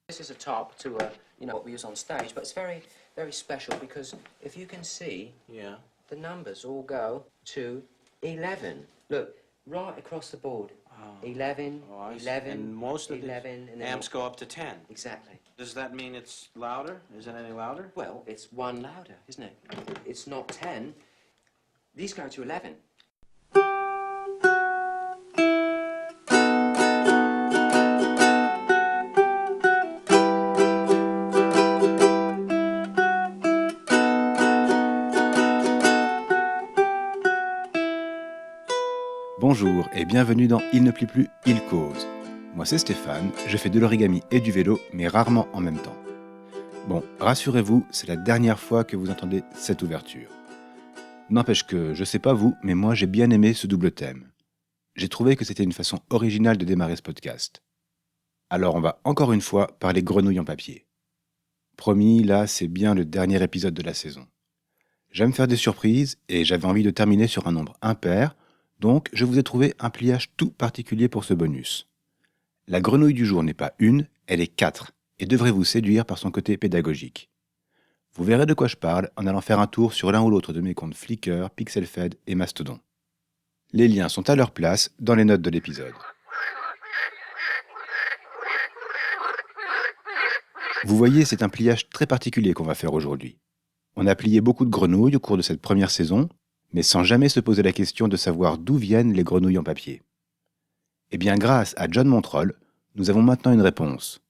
This is a top to what we use on stage, but it's very, very special because if you can see, the numbers all go to 11. Look, right across the board. 11, 11, and most of 11, the amps go up to 10. Exactly. Does that mean it's louder? Is it any louder? Well, it's one louder, isn't it? It's not 10. These go to 11. Bonjour et bienvenue dans Il ne plie plus, il cause. Moi c'est Stéphane, je fais de l'origami et du vélo, mais rarement en même temps. Bon, rassurez-vous, c'est la dernière fois que vous entendez cette ouverture. N'empêche que, je sais pas vous, mais moi j'ai bien aimé ce double thème. J'ai trouvé que c'était une façon originale de démarrer ce podcast. Alors on va encore une fois parler grenouilles en papier. Promis, là c'est bien le dernier épisode de la saison. J'aime faire des surprises et j'avais envie de terminer sur un nombre impair, donc je vous ai trouvé un pliage tout particulier pour ce bonus. La grenouille du jour n'est pas une, elle est 4 et devrait vous séduire par son côté pédagogique. Vous verrez de quoi je parle en allant faire un tour sur l'un ou l'autre de mes comptes Flickr, Pixelfed et Mastodon. Les liens sont à leur place dans les notes de l'épisode. Vous voyez, c'est un pliage très particulier qu'on va faire aujourd'hui. On a plié beaucoup de grenouilles au cours de cette première saison, mais sans jamais se poser la question de savoir d'où viennent les grenouilles en papier. Eh bien, grâce à John Montroll, nous avons maintenant une réponse.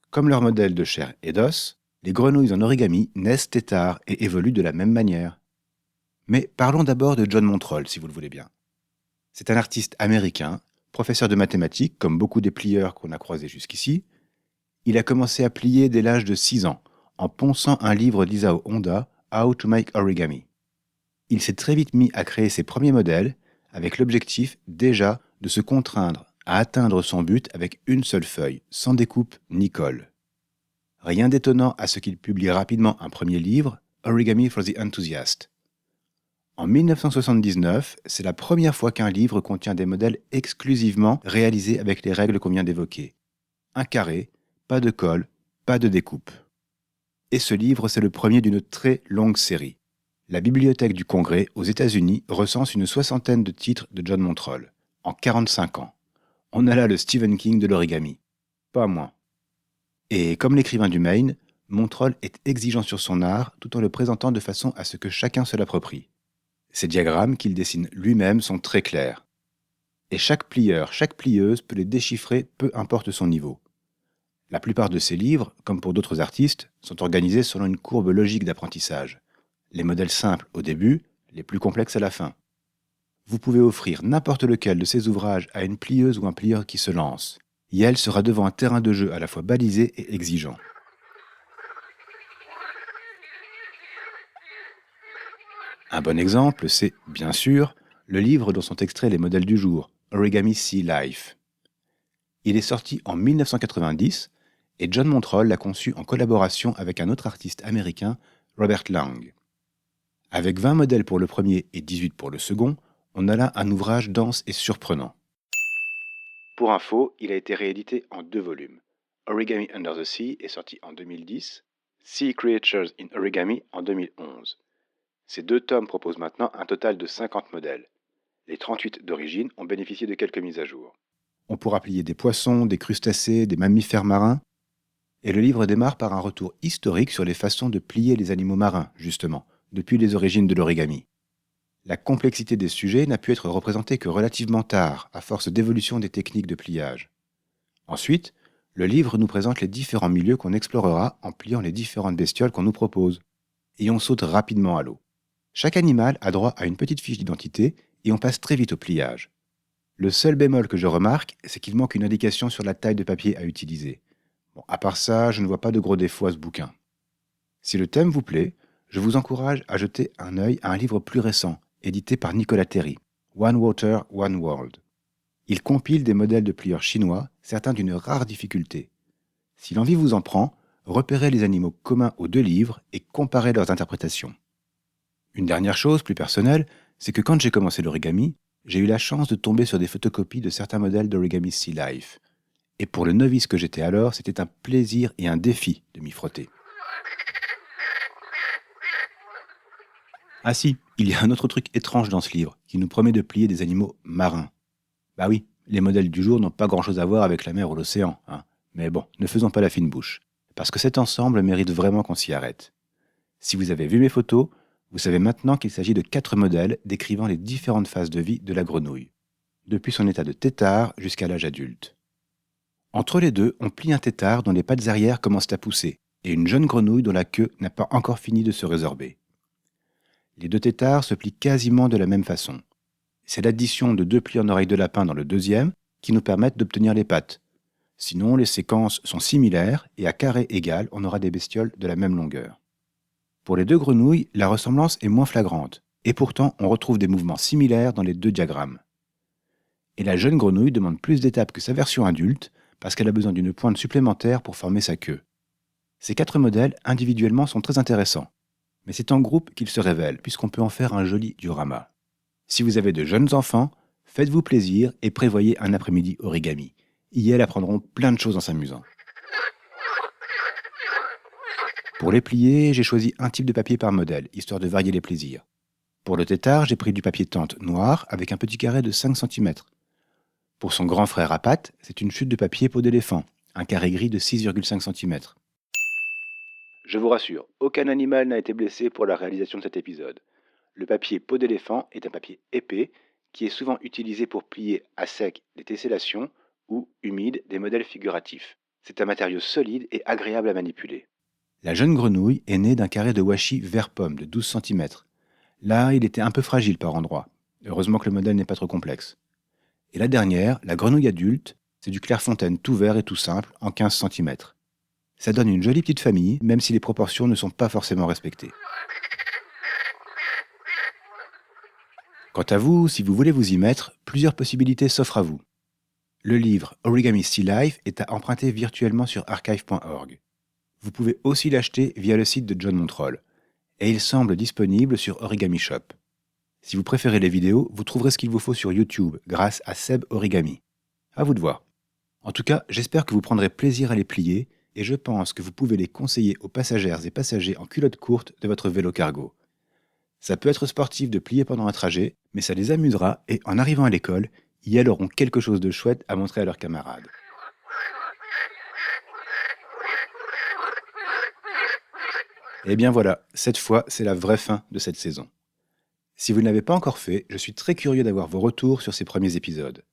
Comme leur modèle de chair et d'os, les grenouilles en origami naissent têtards et évoluent de la même manière. Mais parlons d'abord de John Montroll, si vous le voulez bien. C'est un artiste américain, professeur de mathématiques, comme beaucoup des plieurs qu'on a croisés jusqu'ici. Il a commencé à plier dès l'âge de 6 ans, en ponçant un livre d'Isao Honda, How to Make Origami. Il s'est très vite mis à créer ses premiers modèles, avec l'objectif déjà de se contraindre à atteindre son but avec une seule feuille, sans découpe ni colle. Rien d'étonnant à ce qu'il publie rapidement un premier livre, Origami for the Enthusiast. En 1979, c'est la première fois qu'un livre contient des modèles exclusivement réalisés avec les règles qu'on vient d'évoquer. Un carré, pas de colle, pas de découpe. Et ce livre, c'est le premier d'une très longue série. La Bibliothèque du Congrès aux États-Unis recense une 60aine de titres de John Montroll, en 45 ans. On a là le Stephen King de l'origami. Pas moins. Et comme l'écrivain du Maine, Montroll est exigeant sur son art tout en le présentant de façon à ce que chacun se l'approprie. Ces diagrammes qu'il dessine lui-même sont très clairs. Et chaque plieur, chaque plieuse peut les déchiffrer peu importe son niveau. La plupart de ces livres, comme pour d'autres artistes, sont organisés selon une courbe logique d'apprentissage. Les modèles simples au début, les plus complexes à la fin. Vous pouvez offrir n'importe lequel de ces ouvrages à une plieuse ou un plieur qui se lance, et elle sera devant un terrain de jeu à la fois balisé et exigeant. Un bon exemple, c'est, bien sûr, le livre dont sont extraits les modèles du jour, Origami Sea Life. Il est sorti en 1990 et John Montroll l'a conçu en collaboration avec un autre artiste américain, Robert Lang. Avec 20 modèles pour le premier et 18 pour le second, on a là un ouvrage dense et surprenant. Pour info, il a été réédité en 2 volumes. Origami Under the Sea est sorti en 2010, Sea Creatures in Origami en 2011. Ces 2 tomes proposent maintenant un total de 50 modèles. Les 38 d'origine ont bénéficié de quelques mises à jour. On pourra plier des poissons, des crustacés, des mammifères marins. Et le livre démarre par un retour historique sur les façons de plier les animaux marins, justement, depuis les origines de l'origami. La complexité des sujets n'a pu être représentée que relativement tard, à force d'évolution des techniques de pliage. Ensuite, le livre nous présente les différents milieux qu'on explorera en pliant les différentes bestioles qu'on nous propose. Et on saute rapidement à l'eau. Chaque animal a droit à une petite fiche d'identité et on passe très vite au pliage. Le seul bémol que je remarque, c'est qu'il manque une indication sur la taille de papier à utiliser. Bon, à part ça, je ne vois pas de gros défauts à ce bouquin. Si le thème vous plaît, je vous encourage à jeter un œil à un livre plus récent, édité par Nicolas Terry, One Water, One World. Il compile des modèles de plieurs chinois, certains d'une rare difficulté. Si l'envie vous en prend, repérez les animaux communs aux 2 livres et comparez leurs interprétations. Une dernière chose, plus personnelle, c'est que quand j'ai commencé l'origami, j'ai eu la chance de tomber sur des photocopies de certains modèles d'Origami Sea Life. Et pour le novice que j'étais alors, c'était un plaisir et un défi de m'y frotter. Ah si, il y a un autre truc étrange dans ce livre, qui nous promet de plier des animaux marins. Bah oui, les modèles du jour n'ont pas grand-chose à voir avec la mer ou l'océan, hein. Mais bon, ne faisons pas la fine bouche, parce que cet ensemble mérite vraiment qu'on s'y arrête. Si vous avez vu mes photos, vous savez maintenant qu'il s'agit de 4 modèles décrivant les différentes phases de vie de la grenouille, depuis son état de tétard jusqu'à l'âge adulte. Entre les deux, on plie un tétard dont les pattes arrière commencent à pousser, et une jeune grenouille dont la queue n'a pas encore fini de se résorber. Les 2 tétards se plient quasiment de la même façon. C'est l'addition de 2 plis en oreille de lapin dans le deuxième qui nous permettent d'obtenir les pattes. Sinon, les séquences sont similaires et à carré égal, on aura des bestioles de la même longueur. Pour les 2 grenouilles, la ressemblance est moins flagrante, et pourtant on retrouve des mouvements similaires dans les 2 diagrammes. Et la jeune grenouille demande plus d'étapes que sa version adulte, parce qu'elle a besoin d'une pointe supplémentaire pour former sa queue. Ces 4 modèles, individuellement, sont très intéressants. Mais c'est en groupe qu'ils se révèlent, puisqu'on peut en faire un joli diorama. Si vous avez de jeunes enfants, faites-vous plaisir et prévoyez un après-midi origami. Elles apprendront plein de choses en s'amusant. Pour les plier, j'ai choisi un type de papier par modèle, histoire de varier les plaisirs. Pour le tétard, j'ai pris du papier tente noir avec un petit carré de 5 cm. Pour son grand frère à pattes, c'est une chute de papier peau d'éléphant, un carré gris de 6,5 cm. Je vous rassure, aucun animal n'a été blessé pour la réalisation de cet épisode. Le papier peau d'éléphant est un papier épais qui est souvent utilisé pour plier à sec les tessellations ou, humides, des modèles figuratifs. C'est un matériau solide et agréable à manipuler. La jeune grenouille est née d'un carré de washi vert pomme de 12 cm. Là, il était un peu fragile par endroits. Heureusement que le modèle n'est pas trop complexe. Et la dernière, la grenouille adulte, c'est du Clairefontaine tout vert et tout simple en 15 cm. Ça donne une jolie petite famille, même si les proportions ne sont pas forcément respectées. Quant à vous, si vous voulez vous y mettre, plusieurs possibilités s'offrent à vous. Le livre Origami Still Life est à emprunter virtuellement sur archive.org. Vous pouvez aussi l'acheter via le site de John Montroll, et il semble disponible sur Origami Shop. Si vous préférez les vidéos, vous trouverez ce qu'il vous faut sur YouTube grâce à Seb Origami. À vous de voir. En tout cas, j'espère que vous prendrez plaisir à les plier, et je pense que vous pouvez les conseiller aux passagères et passagers en culotte courte de votre vélo cargo. Ça peut être sportif de plier pendant un trajet, mais ça les amusera et en arrivant à l'école, ils auront quelque chose de chouette à montrer à leurs camarades. Et bien voilà, cette fois, c'est la vraie fin de cette saison. Si vous ne l'avez pas encore fait, je suis très curieux d'avoir vos retours sur ces premiers épisodes.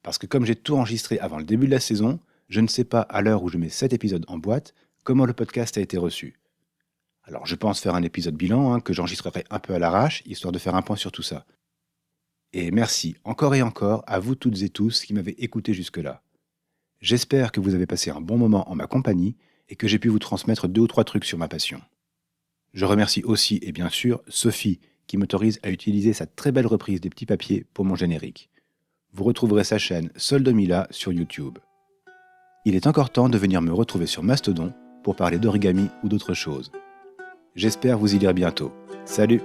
Parce que comme j'ai tout enregistré avant le début de la saison, je ne sais pas à l'heure où je mets cet épisode en boîte, comment le podcast a été reçu. Alors je pense faire un épisode bilan que j'enregistrerai un peu à l'arrache, histoire de faire un point sur tout ça. Et merci encore et encore à vous toutes et tous qui m'avez écouté jusque-là. J'espère que vous avez passé un bon moment en ma compagnie et que j'ai pu vous transmettre 2 ou 3 trucs sur ma passion. Je remercie aussi et bien sûr Sophie qui m'autorise à utiliser sa très belle reprise des petits papiers pour mon générique. Vous retrouverez sa chaîne Soldomila sur YouTube. Il est encore temps de venir me retrouver sur Mastodon pour parler d'origami ou d'autres choses. J'espère vous y lire bientôt. Salut!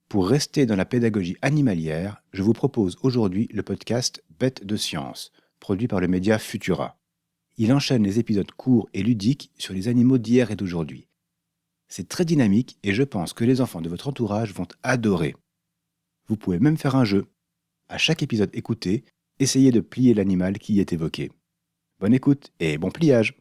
Pour rester dans la pédagogie animalière, je vous propose aujourd'hui le podcast Bêtes de science, produit par le média Futura. Il enchaîne les épisodes courts et ludiques sur les animaux d'hier et d'aujourd'hui. C'est très dynamique et je pense que les enfants de votre entourage vont adorer. Vous pouvez même faire un jeu. À chaque épisode écouté, essayez de plier l'animal qui y est évoqué. Bonne écoute et bon pliage!